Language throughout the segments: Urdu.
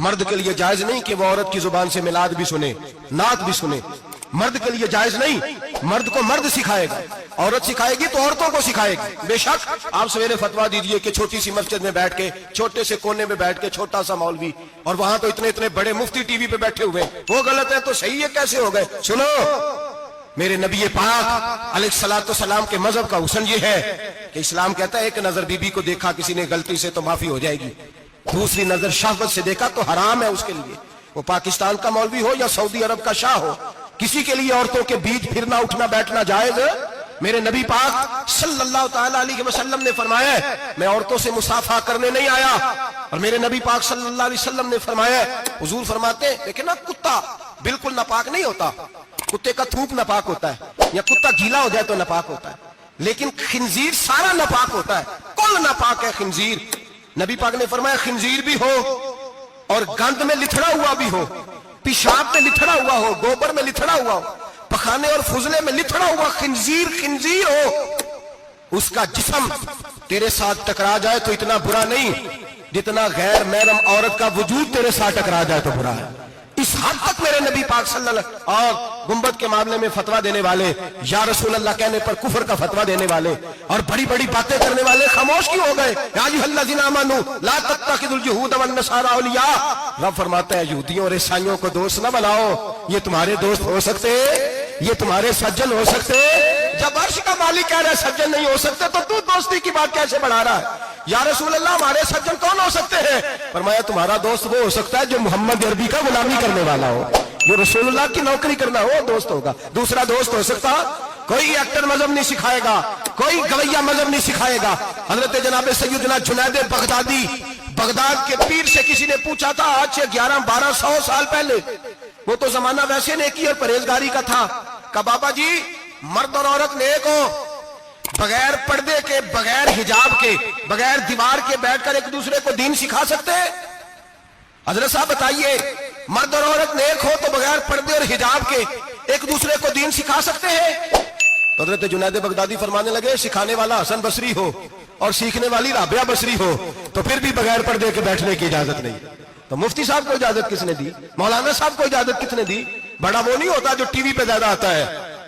مرد کے لیے جائز نہیں کہ وہ عورت کی زبان سے میلاد بھی سنے، نعت بھی سنے، مرد کے لیے جائز نہیں. مرد کو مرد سکھائے گا، عورت سکھائے گی تو عورتوں کو سکھائے گی. بے شک آپ سویرے فتوا دیجئے کہ چھوٹی سی مسجد میں بیٹھ کے، چھوٹے سے کونے میں بیٹھ کے چھوٹا سا مولوی، اور وہاں تو اتنے اتنے بڑے مفتی ٹی وی پہ بیٹھے ہوئے، وہ غلط ہے تو صحیح ہے کیسے ہو گئے؟ سنو، میرے نبی پاک علیہ الصلوۃ والسلام کے مذہب کا حسن یہ ہے کہ اسلام کہتا ہے ایک نظر بی بی کو دیکھا کسی نے غلطی سے تو معافی ہو جائے گی، دوسری نظر شہوت سے دیکھا تو حرام ہے اس کے لیے. وہ پاکستان کا مولوی ہو یا سعودی عرب کا شاہ ہو، کسی کے لیے عورتوں کے بیچ پھرنا اٹھنا بیٹھنا جائز ہے؟ میرے نبی پاک صلی اللہ تعالی علیہ وسلم نے فرمایا ہے میں عورتوں سے مصافحہ کرنے نہیں آیا. اور میرے نبی پاک صلی اللہ علیہ وسلم نے فرمایا ہے، حضور فرماتے ہیں دیکھیں نا، کتا بالکل ناپاک نہیں ہوتا، کتے کا تھوک ناپاک ہوتا ہے، یا کتا گیلا ہو جائے تو ناپاک ہوتا ہے، لیکن خنزیر سارا ناپاک ہوتا ہے، کل ناپاک ہے خنزیر. نبی پاک نے فرمایا خنزیر بھی ہو اور گند میں لتھڑا ہوا بھی ہو، پیشاب میں لتھڑا ہوا ہو، گوبر میں لتھڑا ہوا ہو، پخانے اور فضلے میں لتھڑا ہوا خنزیر ہو، اس کا جسم تیرے ساتھ ٹکرا جائے تو اتنا برا نہیں جتنا غیر محرم عورت کا وجود تیرے ساتھ ٹکرا جائے تو برا ہے. اس حد تک میرے نبی پاک صلی اللہ علیہ وسلم، اور گنبد کے معاملے میں فتویٰ دینے والے، یا رسول اللہ کہنے پر کفر کا فتویٰ دینے والے اور بڑی بڑی باتیں کرنے والے خاموش کیوں ہو گئے؟ یا ایھا الذین آمنوا لا تتخذوا اليہود والنصارى اولیاء. رب فرماتا ہے یہودیوں اور عیسائیوں کو دوست نہ بناؤ، یہ تمہارے دوست ہو سکتے، یہ تمہارے سجن ہو سکتے. جب عرش کا مالک کہہ رہا ہے سجن نہیں ہو سکتے تو دوستی کی بات کیسے بڑھا رہا ہے؟ یا رسول اللہ ہمارے سجن کون ہو سکتے ہیں؟ فرمایا تمہارا دوست وہ ہو سکتا ہے جو محمد عربی کا غلامی کرنے والا ہو، جو رسول اللہ کی نوکری کرنا ہو، دوست ہوگا. دوسرا دوست ہو سکتا کوئی ایکٹر مذہب نہیں سکھائے گا، کوئی گویہ مذہب نہیں سکھائے گا. حضرت جناب سیدنا جنید بغدادی، بغداد کے پیر سے کسی نے پوچھا تھا آج سے 1100-1200 سال پہلے، وہ تو زمانہ ویسے نیکی اور پرہیزگاری کا تھا، کہا بابا جی مرد اور عورت نیک ہو، بغیر پردے کے، بغیر حجاب کے، بغیر دیوار کے بیٹھ کر ایک دوسرے کو دین سکھا سکتے ہیں؟ حضرت صاحب بتائیے، مرد اور عورت نیک ہو تو بغیر پردے اور حجاب کے ایک دوسرے کو دین سکھا سکتے ہیں؟ تو حضرت جنید بغدادی فرمانے لگے سکھانے والا حسن بصری ہو اور سیکھنے والی رابعہ بصری ہو تو پھر بھی بغیر پردے کے بیٹھنے کی اجازت نہیں. تو مفتی صاحب کو اجازت کس نے دی؟ مولانا صاحب کو اجازت کس نے دی؟ بڑا وہ نہیں ہوتا جو ٹی وی پہ زیادہ آتا ہے،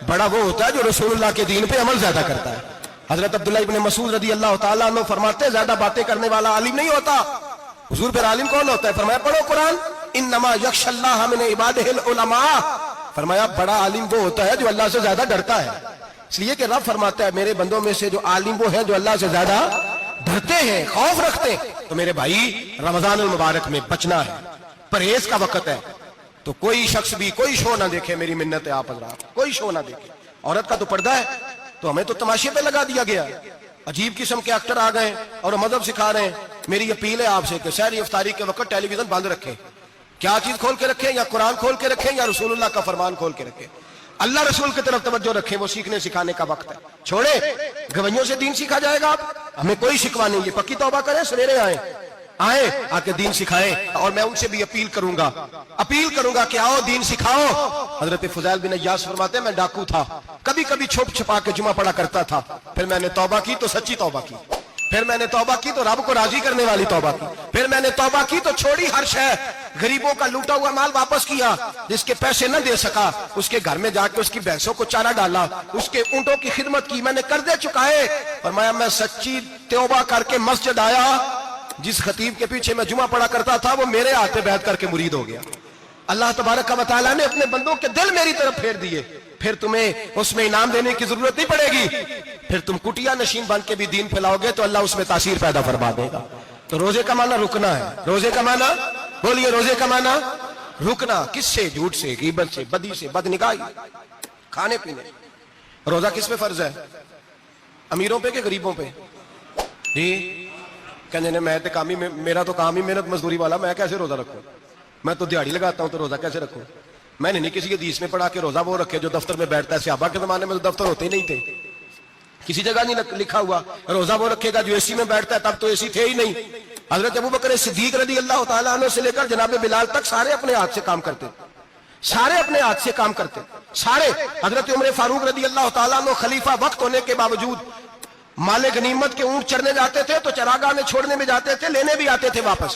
بڑا وہ ہوتا ہے جو رسول اللہ کے دین پہ عمل زیادہ کرتا ہے. حضرت عبداللہ ابن مسعود رضی اللہ تعالیٰ عنہ فرماتے ہیں زیادہ باتیں کرنے والا عالم نہیں ہوتا. حضور پھر عالم کون ہوتا ہے؟ فرمایا پڑھو قرآن، انما یخشی اللہ من عبادہ العلماء. فرمایا بڑا عالم وہ ہوتا ہے جو اللہ سے زیادہ ڈرتا ہے، اس لیے کہ رب فرماتا ہے میرے بندوں میں سے جو عالم وہ ہے جو اللہ سے زیادہ ڈرتے ہیں، خوف رکھتے ہیں. تو میرے بھائی رمضان المبارک میں بچنا ہے، پرہیز کا وقت ہے، تو کوئی شخص بھی کوئی شو نہ دیکھے، میری منت ہے آپ حضرات، کوئی شو نہ دیکھے. عورت کا تو پردہ ہے تو ہمیں تو تماشے پہ لگا دیا گیا. عجیب قسم کے ایکٹر آ گئے اور مذہب سکھا رہے ہیں. میری اپیل ہے آپ سے کہ سحری افطاری کے وقت ٹیلی ویژن بند رکھیں. کیا چیز کھول کے رکھیں؟ یا قرآن کھول کے رکھیں یا رسول اللہ کا فرمان کھول کے رکھیں. اللہ رسول کی طرف توجہ رکھیں، وہ سیکھنے سکھانے کا وقت ہے. چھوڑے گویوں سے دین سیکھا جائے گا، ہمیں کوئی شکوا نہیں. یہ پکی توبہ کریں، سویرے آئیں آ کے دین سکھائیں. اور میں ان سے بھی اپیل کروں گا کہ آؤ دین سکھاؤ. حضرت فضیل بن عیاض فرماتے ہیں میں ڈاکو تھا، کبھی کبھی چھپ چھپا کے جمعہ پڑھا کرتا تھا، پھر میں نے توبہ کی تو سچی توبہ کی، پھر میں نے توبہ کی تو رب کو راضی کرنے والی توبہ کی، پھر میں نے توبہ کی تو چھوڑی ہر شے، غریبوں کا لوٹا ہوا مال واپس کیا، جس کے پیسے نہ دے سکا اس کے گھر میں جا کے اس کی بھینسوں کو چارہ ڈالا، اس کے اونٹوں کی خدمت کی، میں نے قرضے چکائے. فرمایا میں سچی توبہ کر کے مسجد آیا، جس خطیب کے پیچھے میں جمعہ پڑھا کرتا تھا وہ میرے ہاتھ بیعت کر کے مرید ہو گیا. اللہ تبارک و تعالیٰ نے اپنے بندوں کے دل میری طرف پھیر دیے. پھر تمہیں اس میں انعام دینے کی ضرورت نہیں پڑے گی، پھر تم کٹیا نشین بن کے بھی دین پھیلاؤ گے تو اللہ اس میں تاثیر پیدا فرما دے گا. تو روزے کا معنی رکنا ہے. روزے کا معنی بولیے، روزے کا معنی رکنا. کس سے؟ جھوٹ سے، غیبت سے، بدی سے، بدنگاہی، کھانے پینے. روزہ کس پہ فرض ہے؟ امیروں پہ کہ غریبوں پہ؟ جی کہنے میں تو کام ہی، میرا تو کام ہی محنت مزدوری والا، میں کیسے روزہ رکھوں؟ میں تو دیہڑی لگاتا ہوں تو روزہ کیسے رکھوں؟ میں نے نہیں کسی حدیث میں پڑھا کہ روزہ وہ رکھے جو دفتر میں بیٹھتا ہے. صحابہ کے زمانے میں تو دفتر ہوتے ہی نہیں تھے، کسی جگہ نہیں لکھا ہوا روزہ وہ رکھے گا جو اے سی میں بیٹھتا ہے، تب تو اے سی تھے ہی نہیں. حضرت ابوبکر صدیق رضی اللہ تعالیٰ عنہ سے لے کر جناب بلال تک سارے اپنے ہاتھ سے کام کرتے، سارے اپنے ہاتھ سے کام کرتے سارے. حضرت عمر فاروق رضی اللہ تعالیٰ عنہ خلیفہ وقت ہونے کے باوجود مال غنیمت کے اونٹ چرنے جاتے تھے تو چراگاہ میں چھوڑنے میں جاتے تھے، لینے بھی آتے تھے واپس.